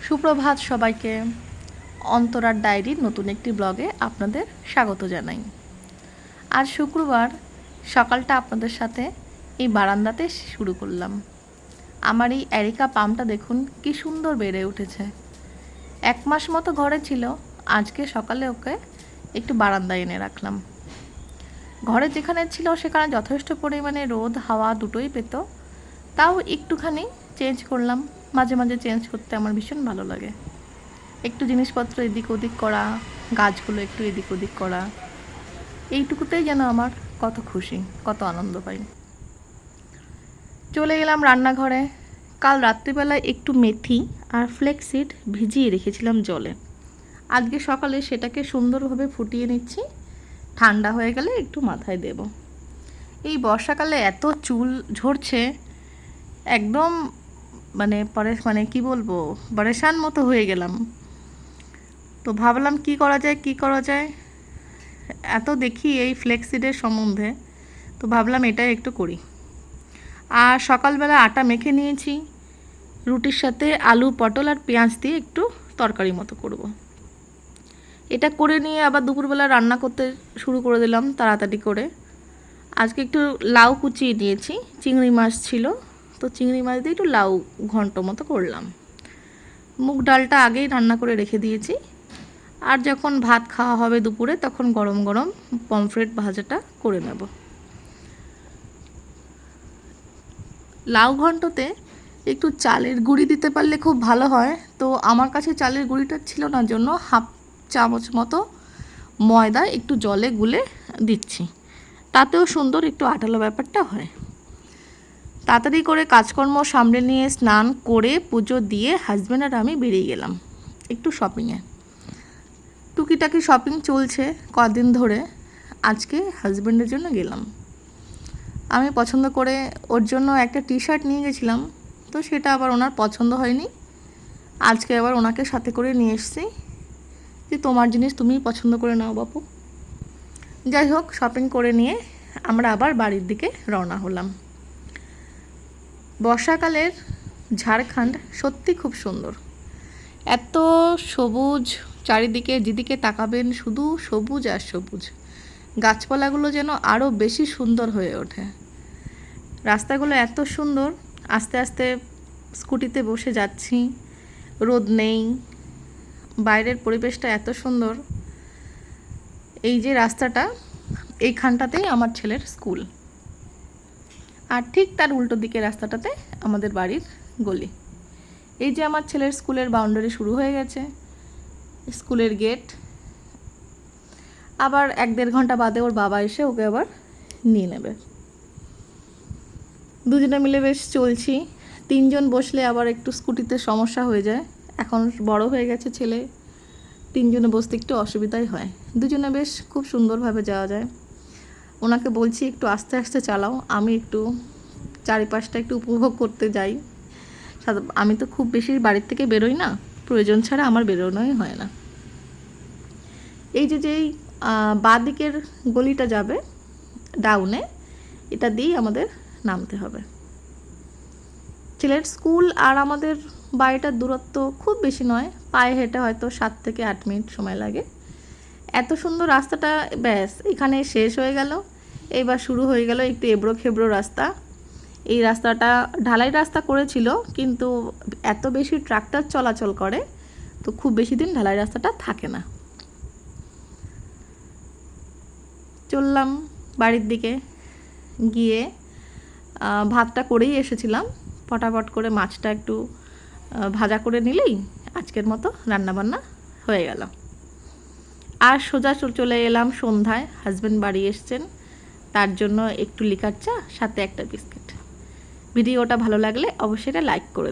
সুপ্রভাত সবাইকে। অন্তরার ডায়েরির নতুন একটি ব্লগে আপনাদের স্বাগত জানাই। আজ শুক্রবার সকালটা আপনাদের সাথে এই বারান্দাতে শুরু করলাম। আমার এই এরিকা পামটা দেখুন কি সুন্দর বেড়ে উঠেছে। 1 মাস মতো ঘরে ছিল, আজকে সকালে ওকে একটু বারান্দায় এনে রাখলাম। ঘরে যেখানে ছিল সেখানে যথেষ্ট পরিমাণে রোদ হাওয়া দুটোই পেত, তাও একটুখানি চেঞ্জ করলাম। মাঝে মাঝে চেঞ্জ করতে আমার ভীষণ ভালো লাগে। একটু জিনিসপত্র এদিক ওদিক করা, গাছগুলো একটু এদিক ওদিক করা, এইটুকুতেই যেন আমার কত খুশি, কত আনন্দ পাই। চলে গেলাম রান্নাঘরে। কাল রাত্রিবেলায় একটু মেথি আর ফ্লেক্সিড ভিজিয়ে রেখেছিলাম জলে। আজকে সকালে সেটাকে সুন্দরভাবে ফুটিয়ে নিচ্ছি, ঠান্ডা হয়ে গেলে একটু মাথায় দেব। এই বর্ষাকালে এত চুল ঝরছে, একদম মানে কি বলবো, পরেশান মতো হয়ে গেলাম। তো ভাবলাম কি করা যায়, এত দেখি এই ফ্লেক্সিডের সম্বন্ধে, তো ভাবলাম এটাই একটু করি। আর সকালবেলা আটা মেখে নিয়েছি, রুটির সাথে আলু পটল আর পেঁয়াজ দিয়ে একটু তরকারি মতো করব। এটা করে নিয়ে আবার দুপুরবেলা রান্না করতে শুরু করে দিলাম তাড়াতাড়ি করে। আজকে একটু লাউ কুচিয়ে নিয়েছি, চিংড়ি মাছ ছিল, তো চিংড়ি মাছ দিয়ে একটু লাউ ঘন্ট মতো করলাম। মুগ ডালটা আগেই রান্না করে রেখে দিয়েছি, আর যখন ভাত খাওয়া হবে দুপুরে তখন গরম গরম পমফ্রেট ভাজাটা করে নেব। লাউ ঘন্টতে একটু চালের গুঁড়ি দিতে পারলে খুব ভালো হয়, তো আমার কাছে চালের গুঁড়িটা ছিল না, জন্য 1/2 চামচ মতো ময়দা একটু জলে গুলে দিচ্ছি, তাতেও সুন্দর একটু আঠালো ব্যাপারটা হয়। তাড়াতাড়ি করে কাজকর্ম সামলে নিয়ে স্নান করে পুজো দিয়ে হাজব্যান্ড আর আমি বেরিয়ে গেলাম একটু শপিংয়ে। টুকিটাকি শপিং চলছে কদিন ধরে। আজকে হাজব্যান্ডের জন্য গেলাম। আমি পছন্দ করে ওর জন্য একটা টি-শার্ট নিয়ে গেছিলাম, তো সেটা আবার ওনার পছন্দ হয়নি। আজকে আবার ওনাকে সাথে করে নিয়ে এসেছি যে তোমার জিনিস তুমিই পছন্দ করে নাও বাপু। যাই হোক, শপিং করে নিয়ে আমরা আবার বাড়ির দিকে রওনা হলাম। বর্ষাকালের ঝাড়খণ্ড সত্যি খুব সুন্দর, এত সবুজ চারিদিকে, যেদিকে তাকাবেন শুধু সবুজ আর সবুজ। গাছপালাগুলো যেন আরও বেশি সুন্দর হয়ে ওঠে। রাস্তাগুলো এত সুন্দর। আস্তে আস্তে স্কুটিতে বসে যাচ্ছি, রোদ নেই, বাইরের পরিবেশটা এত সুন্দর। এই যে রাস্তাটা, এইখানটাতেই আমার ছেলের স্কুল, আর ঠিক তার উল্টো দিকে রাস্তাটাতে আমাদের বাড়ির গলি। এই যে আমার ছেলের স্কুলের বাউন্ডারি শুরু হয়ে গেছে, স্কুলের গেট। আবার 1-1.5 ঘন্টা বাদে ওর বাবা এসে ওকে আবার নিয়ে নেবে। দুজনে মিলে বেশ চলছি। 3 জন বসলে আবার একটু স্কুটিতে সমস্যা হয়ে যায়, এখন বড় হয়ে গেছে ছেলে, 3 জনে বসতে একটু অসুবিধাই হয়। দুজনে বেশ খুব সুন্দরভাবে যাওয়া যায়। ওনাকে বলছি একটু আস্তে আস্তে চালাও, আমি একটু চারিপাশটা একটু উপভোগ করতে যাই। আমি তো খুব বেশি বাড়ির থেকে বেরোই না, প্রয়োজন ছাড়া আমার বেরোনোই হয় না। এই যেই বাঁ দিকের গলিটা যাবে ডাউনে, এটা দিয়েই আমাদের নামতে হবে। ছেলের স্কুল আর আমাদের বাড়িটার দূরত্ব খুব বেশি নয়, পায়ে হেঁটে হয়তো 7 থেকে 8 মিনিট সময় লাগে। এত সুন্দর রাস্তাটা ব্যাস এখানে শেষ হয়ে গেল। এবার শুরু হয়ে গেল একটু এবড়ো খেবড়ো রাস্তা। এই রাস্তাটা ঢালাই রাস্তা করেছিল, কিন্তু এত বেশি ট্রাক্টর চলাচল করে, তো খুব বেশি দিন ঢালাই রাস্তাটা থাকে না। চললাম বাড়ির দিকে। গিয়ে ভাতটা করেই এসেছিলাম, ফটাফট করে মাছটা একটু ভাজা করে নিলেই আজকের মতো রান্নাবান্না হয়ে গেল। আর সোজা চলে এলাম সন্ধ্যায়। হাজব্যান্ড বাড়ি এসছেন, তার জন্য একটু লিকার চা সাথে একটা বিস্কিট। ভিডিওটা ভালো লাগলে অবশ্যই এটা লাইক করে দেবেন।